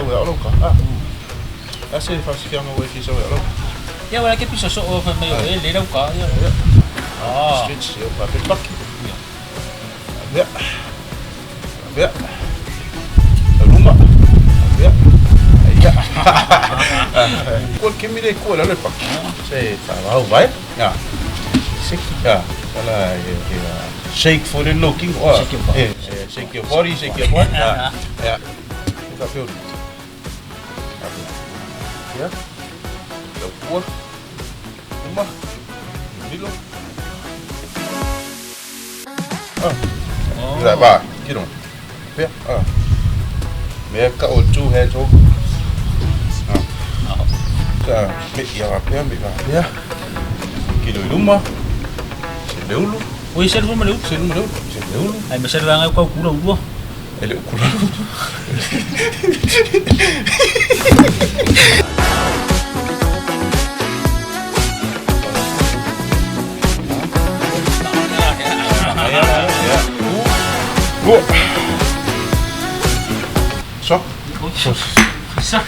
sau ya lo ka. Ase fa si fianga we ki sau ya lo. Ya wala ke piso so o fa me o le rau ka ya. Switch yo pa pe pak. Ya. Ya. Rumah. Ya. Ya. Kol ke mire ko la le pak. Say ta vai. Ya. Ya. Ala shake for the looking. Shake your body, shake your body. Ya. Kita feel. Ya. Kuat. Rumah. Dilo. Dạ bà, cái đồng biết mẹ cậu chú hay chú mẹ giờ bé bị bà bé cái đời đúng mà sẽ nếu luôn Ui sen pun malu. sẽ nếu luôn Ai masa orang ai kau kurang dua. Elok kurang So.